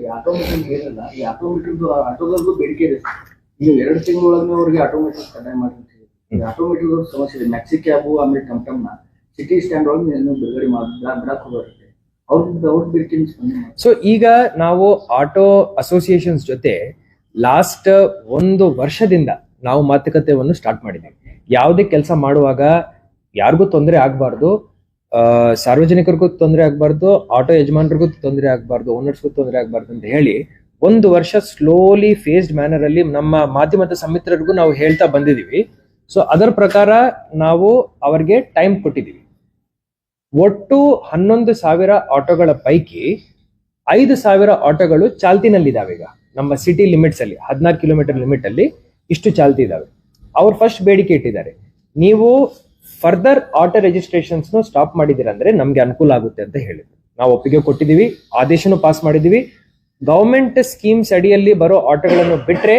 ಈ ಆಟೋಮೇಟರ್ ಹೇಳಿಲ್ಲ, ಈ ಆಟೋದವ್ರಿಗೂ ಬೇಡಿಕೆ ಇದೆ. ಈಗ 2 ತಿಂಗಳೊಳಗೆ ಅವ್ರಿಗೆ ಆಟೋಮೇಟರ್ ಕಡ್ಡಾಯ ಮಾಡಿ. ಆಟೋಮೇಟರ್ ಸಮಸ್ಯೆ ಇದೆ. ಮ್ಯಾಕ್ಸಿ ಕ್ಯಾಬು ಆಮೇಲೆ ಟಮ್ಟಮ್ನ ಸಿಟಿ ಸ್ಟ್ಯಾಂಡ್ ಒಳಗೆ ಬಿಡುಗಡೆ ಬಿಡಾಕ್ ಬರುತ್ತೆ. ಅವ್ರ ಬೇಡಿಕೆ. ಸೊ ಈಗ ನಾವು ಆಟೋ ಅಸೋಸಿಯೇಷನ್ಸ್ ಜೊತೆ ಲಾಸ್ಟ್ 1 ವರ್ಷದಿಂದ ನಾವು ಮಾತುಕತೆಯನ್ನು ಸ್ಟಾರ್ಟ್ ಮಾಡಿದ್ದೀವಿ. ಯಾವುದೇ ಕೆಲಸ ಮಾಡುವಾಗ ಯಾರಿಗೂ ತೊಂದರೆ ಆಗಬಾರ್ದು, ಸಾರ್ವಜನಿಕರಿಗೂ ತೊಂದರೆ ಆಗಬಾರ್ದು, ಆಟೋ ಯಜಮಾನರಿಗೂ ತೊಂದರೆ ಆಗಬಾರ್ದು, ಓನರ್ಸ್ಗೂ ತೊಂದರೆ ಆಗಬಾರ್ದು ಅಂತ ಹೇಳಿ 1 ವರ್ಷ ಸ್ಲೋಲಿ ಫೇಸ್ಡ್ ಮ್ಯಾನರ್ ಅಲ್ಲಿ ನಮ್ಮ ಮಾಧ್ಯಮದ ಸಮಿತ್ರರಿಗೂ ನಾವು ಹೇಳ್ತಾ ಬಂದಿದ್ದೀವಿ. ಸೊ ಅದರ ಪ್ರಕಾರ ನಾವು ಅವರಿಗೆ ಟೈಮ್ ಕೊಟ್ಟಿದ್ದೀವಿ. ಒಟ್ಟು 11,000 ಆಟೋಗಳ ಪೈಕಿ 5,000 ಆಟೋಗಳು ಚಾಲ್ತಿನಲ್ಲಿದ್ದಾವೆ. ಈಗ ನಮ್ಮ ಸಿಟಿ ಲಿಮಿಟ್ಸ್ ಅಲ್ಲಿ 16 ಕಿಲೋಮೀಟರ್ ಲಿಮಿಟ್ ಅಲ್ಲಿ ಇಷ್ಟು ಚಾಲ್ತಿ ಇದಾವೆ. ಅವ್ರು ಫಸ್ಟ್ ಬೇಡಿಕೆ ಇಟ್ಟಿದ್ದಾರೆ, ನೀವು ಫರ್ದರ್ ಆಟೋ ರಿಜಿಸ್ಟ್ರೇಷನ್ಸ್ ಸ್ಟಾಪ್ ಮಾಡಿದಿರ ಅಂದ್ರೆ ನಮ್ಗೆ ಅನುಕೂಲ ಆಗುತ್ತೆ ಅಂತ ಹೇಳಿದ್ರು. ನಾವು ಒಪ್ಪಿಗೆ ಕೊಟ್ಟಿದ್ದೀವಿ, ಆದೇಶನು ಪಾಸ್ ಮಾಡಿದೀವಿ. ಗವರ್ಮೆಂಟ್ ಸ್ಕೀಮ್ಸ್ ಅಡಿಯಲ್ಲಿ ಬರೋ ಆಟೋಗಳನ್ನು ಬಿಟ್ರೆ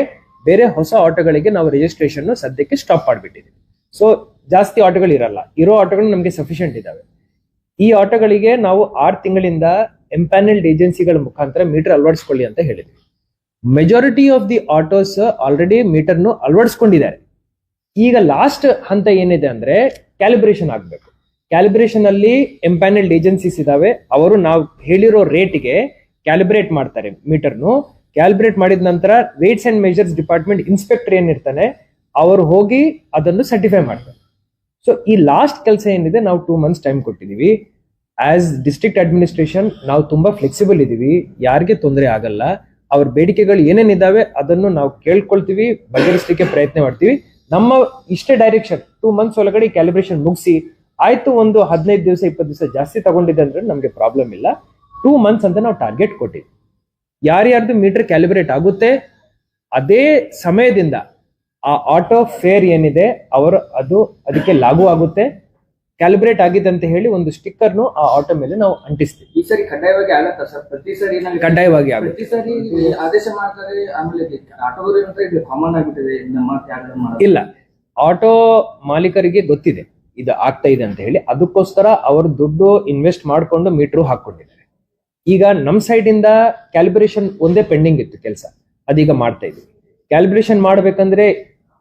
ಬೇರೆ ಹೊಸ ಆಟೋಗಳಿಗೆ ನಾವು ರಿಜಿಸ್ಟ್ರೇಷನ್ ಸದ್ಯಕ್ಕೆ ಸ್ಟಾಪ್ ಮಾಡಿಬಿಟ್ಟಿದ್ದೀವಿ. ಸೊ ಜಾಸ್ತಿ ಆಟೋಗಳು ಇರಲ್ಲ, ಇರೋ ಆಟೋಗಳು ನಮಗೆ ಸಫಿಷಿಯಂಟ್ ಇದಾವೆ. ಈ ಆಟೋಗಳಿಗೆ ನಾವು 6 ತಿಂಗಳಿಂದ ಎಂಪ್ಯಾನಲ್ಡ್ ಏಜೆನ್ಸಿಗಳ ಮುಖಾಂತರ ಮೀಟರ್ ಅಳವಡಿಸ್ಕೊಳ್ಳಿ ಅಂತ ಹೇಳಿದ್ವಿ. Majority of the autos already ಮೀಟರ್ನು ಅಳವಡಿಸ್ಕೊಂಡಿದ್ದಾರೆ. ಈಗ ಲಾಸ್ಟ್ ಹಂತ ಏನಿದೆ ಅಂದ್ರೆ ಕ್ಯಾಲಿಬ್ರೇಷನ್ ಆಗಬೇಕು. ಕ್ಯಾಲಿಬ್ರೇಷನ್ ಅಲ್ಲಿ ಎಂಪ್ಯಾನಲ್ಡ್ ಏಜೆನ್ಸೀಸ್ ಇದಾವೆ, ಅವರು ನಾವು ಹೇಳಿರೋ ರೇಟ್ಗೆ ಕ್ಯಾಲಿಬ್ರೇಟ್ ಮಾಡ್ತಾರೆ ಮೀಟರ್ನು. ಕ್ಯಾಲಿಬ್ರೇಟ್ ಮಾಡಿದ ನಂತರ weights and measures department inspector ಏನಿರ್ತಾನೆ ಅವರು ಹೋಗಿ ಅದನ್ನು ಸರ್ಟಿಫೈ ಮಾಡ್ತಾರೆ. ಸೊ ಈ ಲಾಸ್ಟ್ ಕೆಲಸ ಏನಿದೆ ನಾವು 2 ಮಂತ್ಸ್ ಟೈಮ್ ಕೊಟ್ಟಿದೀವಿ. ಆಸ್ ಡಿಸ್ಟ್ರಿಕ್ಟ್ ಅಡ್ಮಿನಿಸ್ಟ್ರೇಷನ್ ನಾವು ತುಂಬಾ ಫ್ಲೆಕ್ಸಿಬಲ್ ಇದೀವಿ, ಯಾರಿಗೆ ತೊಂದರೆ ಆಗಲ್ಲ. ಅವ್ರ ಬೇಡಿಕೆಗಳು ಏನೇನಿದಾವೆ ಅದನ್ನು ನಾವು ಕೇಳ್ಕೊಳ್ತೀವಿ, ಬಗೆಹರಿಸಲಿಕ್ಕೆ ಪ್ರಯತ್ನ ಮಾಡ್ತೀವಿ. ನಮ್ಮ ಇಷ್ಟೇ ಡೈರೆಕ್ಷನ್ 2 ಮಂತ್ಸ್ ಒಳಗಡೆ ಕ್ಯಾಲಿಬ್ರೇಷನ್ ಮುಗಿಸಿ ಆಯ್ತು. ಒಂದು 15 ದಿವಸ 20 ದಿವಸ ಜಾಸ್ತಿ ತಗೊಂಡಿದೆ ಅಂದ್ರೆ ನಮ್ಗೆ ಪ್ರಾಬ್ಲಮ್ ಇಲ್ಲ. 2 ಮಂತ್ಸ್ ಅಂತ ನಾವು ಟಾರ್ಗೆಟ್ ಕೊಟ್ಟಿದ್ವಿ. ಯಾರ್ಯಾರ್ದು ಮೀಟರ್ ಕ್ಯಾಲಿಬ್ರೇಟ್ ಆಗುತ್ತೆ ಅದೇ ಸಮಯದಿಂದ ಆ ಆಟೋ ಫೇರ್ ಏನಿದೆ ಅವರು ಅದಕ್ಕೆ ಲಾಗೂ ಆಗುತ್ತೆ. ಕ್ಯಾಲಿಬ್ರೇಟ್ ಆಗಿದೆ ಅಂತ ಹೇಳಿ ಒಂದು ಸ್ಟಿಕ್ಕರ್ನು ಆ ಆಟೋ ಮೇಲೆ ನಾವು ಅಂಟಿಸ್ತೀವಿ. ಈ ಸರಿ ಕಡ್ಡಾಯವಾಗಿ ಆಗತ್ತಾ ಸರ್? ಪ್ರತಿ ಸರಿ ಕಡ್ಡಾಯವಾಗಿ ಆಗುತ್ತೆ. ಪ್ರತಿ ಸರಿ ಆದೇಶ ಮಾಡ್ತಾರೆ. ಆಮೇಲೆ ಆಟೋದವ್ರು ಕಾಮನ್ ಆಗಿಬಿಟ್ಟಿದೆ ನಮ್ಮ. ಇಲ್ಲ, ಆಟೋ ಮಾಲೀಕರಿಗೆ ಗೊತ್ತಿದೆ ಇದು ಆಗ್ತಾ ಇದೆ ಅಂತ ಹೇಳಿ, ಅದಕ್ಕೋಸ್ಕರ ಅವರು ದುಡ್ಡು ಇನ್ವೆಸ್ಟ್ ಮಾಡಿಕೊಂಡು ಮೀಟರ್ ಹಾಕೊಂಡಿದ್ದಾರೆ. ಈಗ ನಮ್ಮ ಸೈಡ್ ಇಂದ ಕ್ಯಾಲಿಬ್ರೇಷನ್ ಒಂದೇ ಪೆಂಡಿಂಗ್ ಇತ್ತು ಕೆಲಸ, ಅದೀಗ ಮಾಡ್ತಾ ಇದ್ವಿ. ಕ್ಯಾಲಿಬ್ರೇಷನ್ ಮಾಡ್ಬೇಕಂದ್ರೆ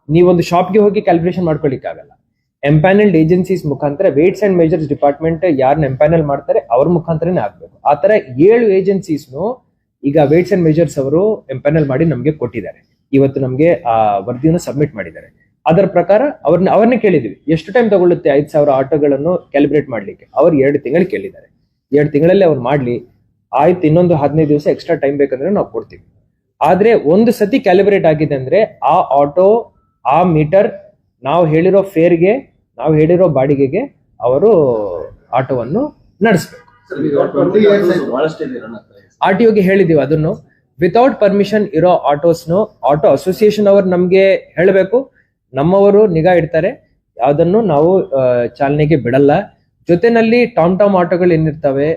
ನೀವೊಂದು ಶಾಪ್ಗೆ ಹೋಗಿ ಕ್ಯಾಲಿಬ್ರೇಷನ್ ಮಾಡ್ಕೊಳಿಕ್ ಆಗಲ್ಲ. ಎಂಪ್ಯಾನಲ್ಡ್ ಏಜೆನ್ಸೀಸ್ ಮುಖಾಂತರ ವೇಟ್ಸ್ ಅಂಡ್ ಮೆಜರ್ಸ್ ಡಿಪಾರ್ಟ್ಮೆಂಟ್ ಯಾರನ್ನ ಎಂಪ್ಯಾನಲ್ ಮಾಡ್ತಾರೆ ಅವ್ರ ಮುಖಾಂತರನೇ ಆಗ್ಬೇಕು. ಆ ತರ 7 ಏಜೆನ್ಸೀಸ್ನು ಈಗ ವೇಟ್ಸ್ ಅಂಡ್ ಮೆಜರ್ಸ್ ಅವರು ಎಂಪ್ಯಾನಲ್ ಮಾಡಿ ನಮ್ಗೆ ಕೊಟ್ಟಿದ್ದಾರೆ. ಇವತ್ತು ನಮ್ಗೆ ಆ ವರದಿಯನ್ನು ಸಬ್ಮಿಟ್ ಮಾಡಿದ್ದಾರೆ. ಅದರ ಪ್ರಕಾರ ಅವ್ರನ್ನ ಕೇಳಿದ್ವಿ, ಎಷ್ಟು ಟೈಮ್ ತಗೊಳ್ಳುತ್ತೆ 5,000 ಆಟೋಗಳನ್ನು ಕ್ಯಾಲಿಬ್ರೇಟ್ ಮಾಡ್ಲಿಕ್ಕೆ. ಅವ್ರು 2 ತಿಂಗಳು ಕೇಳಿದ್ದಾರೆ. 2 ತಿಂಗಳಲ್ಲಿ ಅವ್ರು ಮಾಡ್ಲಿ, ಆಯ್ತು ಇನ್ನೊಂದು 15 ದಿವಸ ಎಕ್ಸ್ಟ್ರಾ ಟೈಮ್ ಬೇಕಂದ್ರೆ ನಾವು ಕೊಡ್ತೀವಿ. ಆದ್ರೆ ಒಂದು ಸತಿ ಕ್ಯಾಲಿಬ್ರೇಟ್ ಆಗಿದೆ ಅಂದ್ರೆ ಆ ಆಟೋ ಆ ಮೀಟರ್ ನಾವು ಹೇಳಿರೋ ಫೇರ್ಗೆ ನಾವು ಹೇಳಿರೋ ಬಾಡಿಗೆಗೆ ಅವರು ಆಟೋವನ್ನು ನಡೆಸಬೇಕು. RTOಗೆ ಹೇಳಿದೀವಿ ಅದನ್ನು. ವಿತೌಟ್ ಪರ್ಮಿಷನ್ ಇರೋ ಆಟೋಸ್ನು ಆಟೋ ಅಸೋಸಿಯೇಷನ್ ಅವರು ನಮ್ಗೆ ಹೇಳಬೇಕು, ನಮ್ಮವರು ನಿಗಾ ಇಡ್ತಾರೆ, ಯಾವ್ದನ್ನು ನಾವು ಚಾಲನೆಗೆ ಬಿಡಲ್ಲ. ಜೊತೆನಲ್ಲಿ ಟಾಮ್ ಆಟೋಗಳು ಏನಿರ್ತವೆ,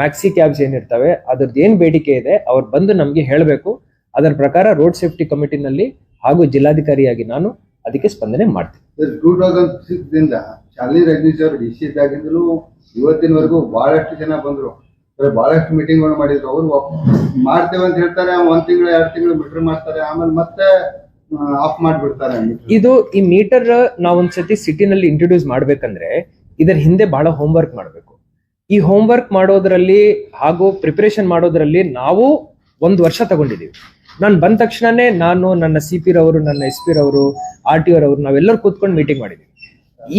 ಮ್ಯಾಕ್ಸಿ ಕ್ಯಾಬ್ಸ್ ಏನಿರ್ತವೆ, ಅದ್ರದ್ದು ಏನ್ ಬೇಡಿಕೆ ಇದೆ ಅವ್ರು ಬಂದು ನಮ್ಗೆ ಹೇಳಬೇಕು. ಅದರ ಪ್ರಕಾರ ರೋಡ್ ಸೇಫ್ಟಿ ಕಮಿಟಿನಲ್ಲಿ ಹಾಗೂ ಜಿಲ್ಲಾಧಿಕಾರಿಯಾಗಿ ನಾನು ಅದಕ್ಕೆ ಸ್ಪಂದನೆ ಮಾಡ್ತೀನಿ. 2006 ಚಾರ್ಲಿ ರಜನೀಶ್ ಅವರು DC ಇದ್ದಾಗಿಂದಲೂ ಇವತ್ತಿನವರೆಗೂ ಬಹಳಷ್ಟು ಜನ ಬಂದ್ರು, ಬಹಳಷ್ಟು ಮೀಟಿಂಗ್ ಮಾಡಿದ್ರು. ಅವ್ರು ಮಾಡ್ತೇವೆ ಅಂತ ಹೇಳ್ತಾರೆ, 1 ತಿಂಗಳು 2 ತಿಂಗಳು ಮೀಟರ್ ಮಾಡ್ತಾರೆ, ಆಮೇಲೆ ಮತ್ತೆ ಆಫ್ ಮಾಡ್ಬಿಡ್ತಾರೆ. ಈ ಮೀಟರ್ ನಾವೊಂದ್ಸತಿ ಸಿಟಿನಲ್ಲಿ ಇಂಟ್ರೊಡ್ಯೂಸ್ ಮಾಡ್ಬೇಕಂದ್ರೆ ಇದರ ಹಿಂದೆ ಬಹಳ ಹೋಮ್ ವರ್ಕ್ ಮಾಡಬೇಕು. ಈ ಹೋಮ್ ವರ್ಕ್ ಮಾಡೋದ್ರಲ್ಲಿ ಹಾಗೂ ಪ್ರಿಪರೇಷನ್ ಮಾಡೋದ್ರಲ್ಲಿ ನಾವು 1 ವರ್ಷ ತಗೊಂಡಿದ್ದೀವಿ. ನಾನು ಬಂದ ತಕ್ಷಣನೇ ನಾನು ನನ್ನ CP ರವರು, ನನ್ನ SP ರವರು, RTO ರವರು ನಾವೆಲ್ಲರೂ ಕೂತ್ಕೊಂಡು ಮೀಟಿಂಗ್ ಮಾಡಿದ್ವಿ.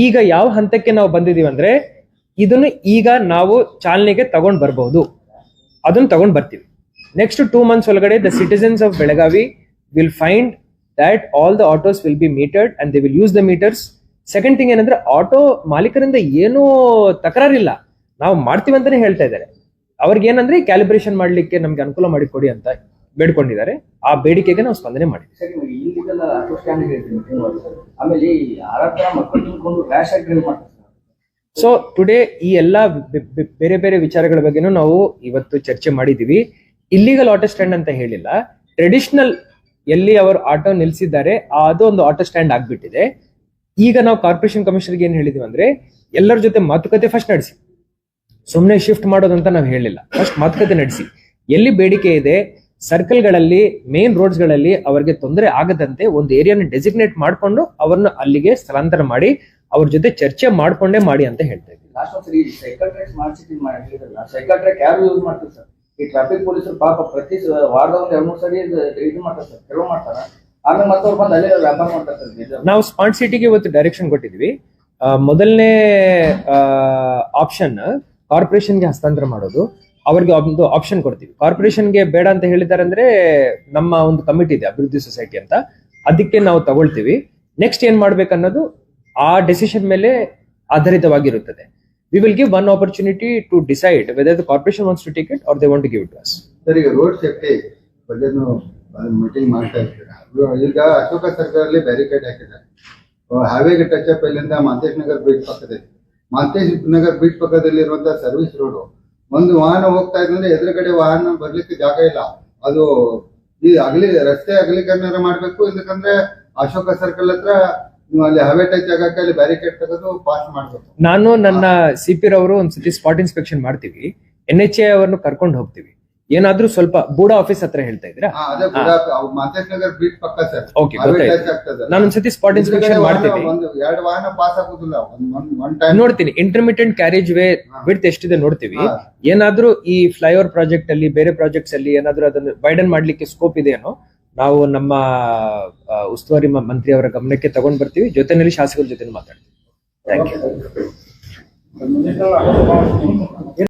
ಈಗ ಯಾವ ಹಂತಕ್ಕೆ ನಾವು ಬಂದಿದೀವಿ ಅಂದ್ರೆ ಇದನ್ನು ಈಗ ನಾವು ಚಾಲನೆಗೆ ತಗೊಂಡ್ ಬರಬಹುದು, ಅದನ್ನ ತಗೊಂಡ್ ಬರ್ತೀವಿ. ನೆಕ್ಸ್ಟ್ 2 ಮಂತ್ಸ್ ಒಳಗಡೆ the citizens of Belagavi will find that all the autos will be metered and they will use the meters. Second thing ಏನಂದ್ರೆ ಆಟೋ ಮಾಲೀಕರಿಂದ ಏನೂ ತಕರಾರಿಲ್ಲ, ನಾವು ಮಾಡ್ತೀವಿ ಅಂತಾನೆ ಹೇಳ್ತಾ ಇದ್ದಾರೆ. ಅವ್ರಿಗೆ ಏನಂದ್ರೆ ಕ್ಯಾಲಿಬ್ರೇಷನ್ ಮಾಡ್ಲಿಕ್ಕೆ ನಮ್ಗೆ ಅನುಕೂಲ ಮಾಡಿ ಕೊಡಿ ಅಂತ ಬೇಡ್ಕೊಂಡಿದ್ದಾರೆ. ಆ ಬೇಡಿಕೆಗೆ ನಾವು ಸ್ಪಂದನೆ ಮಾಡಿದ್ವಿ. ಸೊ ಟುಡೇ ಈ ಎಲ್ಲಾ ಬೇರೆ ಬೇರೆ ವಿಚಾರಗಳ ಬಗ್ಗೆನೂ ನಾವು ಇವತ್ತು ಚರ್ಚೆ ಮಾಡಿದೀವಿ. ಇಲ್ಲಿಗಲ್ ಆಟೋ ಸ್ಟ್ಯಾಂಡ್ ಅಂತ ಹೇಳಿಲ್ಲ, ಟ್ರೆಡಿಷನಲ್ ಎಲ್ಲಿ ಅವರು ಆಟೋ ನಿಲ್ಸಿದ್ದಾರೆ ಅದು ಒಂದು ಆಟೋ ಸ್ಟ್ಯಾಂಡ್ ಆಗ್ಬಿಟ್ಟಿದೆ. ಈಗ ನಾವು ಕಾರ್ಪೊರೇಷನ್ ಕಮಿಷನರ್ಗೆ ಏನ್ ಹೇಳಿದೀವಿ ಅಂದ್ರೆ ಎಲ್ಲರ ಜೊತೆ ಮಾತುಕತೆ ಫಸ್ಟ್ ನಡೆಸಿ, ಸುಮ್ಮನೆ ಶಿಫ್ಟ್ ಮಾಡೋದಂತ ನಾವು ಹೇಳಿಲ್ಲ. ಫಸ್ಟ್ ಮಾತುಕತೆ ನಡೆಸಿ, ಎಲ್ಲಿ ಬೇಡಿಕೆ ಇದೆ ಸರ್ಕಲ್ಗಳಲ್ಲಿ ಮೇನ್ ರೋಡ್ಸ್ ಗಳಲ್ಲಿ ಅವರಿಗೆ ತೊಂದರೆ ಆಗದಂತೆ ಒಂದು ಏರಿಯಾನ ಡೆಸಿಗ್ನೇಟ್ ಮಾಡ್ಕೊಂಡು ಅವ್ರನ್ನ ಅಲ್ಲಿಗೆ ಸ್ಥಳಾಂತರ ಮಾಡಿ ಅವ್ರ ಜೊತೆ ಚರ್ಚೆ ಮಾಡ್ಕೊಂಡೇ ಮಾಡಿ ಅಂತ ಹೇಳ್ತಾ ಇದ್ದೀವಿ. ಲಾಸ್ಟ್ ಒಂದ್ಸರಿ ಸೈಕಲ್ ಟ್ರ್ಯಾಕ್ ಸ್ಮಾರ್ಟ್ ಸಿಟಿ ಹೇಳಿದ್ರಲ್ಲ, ಸೈಕಲ್ ಟ್ರ್ಯಾಕ್ ಯಾರು ಯೂಸ್ ಮಾಡ್ತಾರೆ ಸರ್? ಈ ಟ್ರಾಫಿಕ್ ಪೊಲೀಸರು ಪಾಪ ಪ್ರತಿ ವಾರದ ಒಂದು 2-3 ಸರಿ ಇದು ಮಾಡ್ತಾರೆ ಸರ್, ಕೆಲವು ಮಾಡ್ತಾರ, ಆಮೇಲೆ ಮತ್ತೆ ಅವ್ರು ಬಂದು ಅಲ್ಲೇ ವ್ಯಾಪಾರ ಮಾಡ್ತಾರೆ ಸರ್. ನಾವು ಸ್ಮಾರ್ಟ್ ಸಿಟಿಗೆ ಇವತ್ತು ಡೈರೆಕ್ಷನ್ ಕೊಟ್ಟಿದ್ವಿ. ಮೊದಲನೇ ಆಪ್ಷನ್ ಕಾರ್ಪೊರೇಷನ್ಗೆ ಹಸ್ತಾಂತರ ಮಾಡೋದು. ಅವ್ರಿಗೆ ಒಂದು ಆಪ್ಷನ್ ಕೊಡ್ತೀವಿ. ಕಾರ್ಪೊರೇಷನ್ಗೆ ಬೇಡ ಅಂತ ಹೇಳಿದ್ದಾರೆ ಅಂದ್ರೆ ನಮ್ಮ ಒಂದು ಕಮಿಟಿ ಇದೆ, ಅಭಿವೃದ್ಧಿ ಸೊಸೈಟಿ ಅಂತ, ಅದಕ್ಕೆ ನಾವು ತಗೊಳ್ತೀವಿ. ನೆಕ್ಸ್ಟ್ ಏನ್ ಮಾಡ್ಬೇಕನ್ನೋದು ಆ ಡೆಸಿಷನ್ ಮೇಲೆ ಆಧಾರಿತವಾಗಿರುತ್ತದೆ. We will give one opportunity to decide whether the corporation wants to take it or they want to give it to us. Sir, ಈಗ ರೋಡ್ ಸೇಫ್ಟಿ ಬಗ್ಗೆ ಮೀಟಿಂಗ್ ಮಾಡ್ತಾ ಇರ್ತೀರಾ. ಈಗ ಅಶೋಕ ಸರ್ಕಲ್ ಅಲ್ಲಿ ಬ್ಯಾರಿಕೇಡ್ ಹಾಕಿದ್ದಾರೆ. ಹಾವೇಗೆ ಟಚ್ ಅಪ್ ಇಲ್ಲಿಂದ ಮಾಂತೇಶ್ ನಗರ್ ಬೀಚ್ ಪಕ್ಕದಲ್ಲಿ, Mantesh Nagar beach ಪಕ್ಕದಲ್ಲಿ ಇರುವಂತಹ ಸರ್ವಿಸ್ ರೋಡ್, ಒಂದು ವಾಹನ ಹೋಗ್ತಾ ಇದ್ರೆ ಎದುರುಗಡೆ ವಾಹನ ಬರ್ಲಿಕ್ಕೆ ಜಾಗ ಇಲ್ಲ. ಅದು ಈ ರಸ್ತೆ ಅಗಲೀಕರಣ ಮಾಡ್ಬೇಕು. ಇದಕ್ಕಂದ್ರೆ ಅಶೋಕ ಸರ್ಕಲ್ ಹತ್ರ ನೀವು ಅಲ್ಲಿ ಹವೆ ಟಚ್ ಜಾಗಕ್ಕೆ ಅಲ್ಲಿ ಬ್ಯಾರಿಕೇಡ್ ತೆಗೆದು ಪಾಸ್ ಮಾಡ್ಬೇಕು. ನಾನು ನನ್ನ ಸಿಪಿ ರವರು ಒಂದ್ಸತಿ ಸ್ಪಾಟ್ ಇನ್ಸ್ಪೆಕ್ಷನ್ ಮಾಡ್ತೀವಿ, NHA ಅವರನ್ನು ಕರ್ಕೊಂಡು ಹೋಗ್ತೀವಿ. ಏನಾದ್ರೂ ಸ್ವಲ್ಪ ಬೂಡಾ ಆಫೀಸ್ ಹತ್ರ ಹೇಳ್ತಾ ಇದ್ದೀರಾ? ಅದೇ ಮಾಂತೇಶ್ ನಗರ್ ಬೀಚ್ ಪಕ್ಕ ಸರ್. Okay, ಗೊತ್ತಾಯ್ತು. ನಾನು ಒಂದ್ಸತಿ ಸ್ಪಾಟ್ ಇನ್ಸ್ಪೆಕ್ಷನ್ ಮಾಡ್ತೀನಿ. ಒಂದು 2 ವಾಹನ ಪಾಸ್ ಆಗುದಿಲ್ಲ ಒನ್ ಟೈಮ್. ನೋಡ್ತೀನಿ ಇಂಟರ್ಮಿಟೆಂಟ್ ಕ್ಯಾರೇಜ್ ವೇ ವಿಡ್ತ್ ಎಷ್ಟಿದೆ ನೋಡ್ತೀವಿ. ಏನಾದ್ರೂ ಈ ಫ್ಲೈಓವರ್ ಪ್ರಾಜೆಕ್ಟ್ ಅಲ್ಲಿ ಬೇರೆ ಪ್ರಾಜೆಕ್ಟ್ಸ್ ಅಲ್ಲಿ ಏನಾದ್ರೂ ಅದನ್ನು ವೈಡನ್ ಮಾಡ್ಲಿಕ್ಕೆ ಸ್ಕೋಪ್ ಇದೆಯೇನೋ ನಾವು ನಮ್ಮ ಉಸ್ತುವಾರಿ ಮಂತ್ರಿ ಅವರ ಗಮನಕ್ಕೆ ತಗೊಂಡ್ ಬರ್ತೀವಿ. ಜೊತೆನಲ್ಲಿ ಶಾಸಕರ ಜೊತೆ ಮಾತಾಡ್ತೀವಿ. Thank you.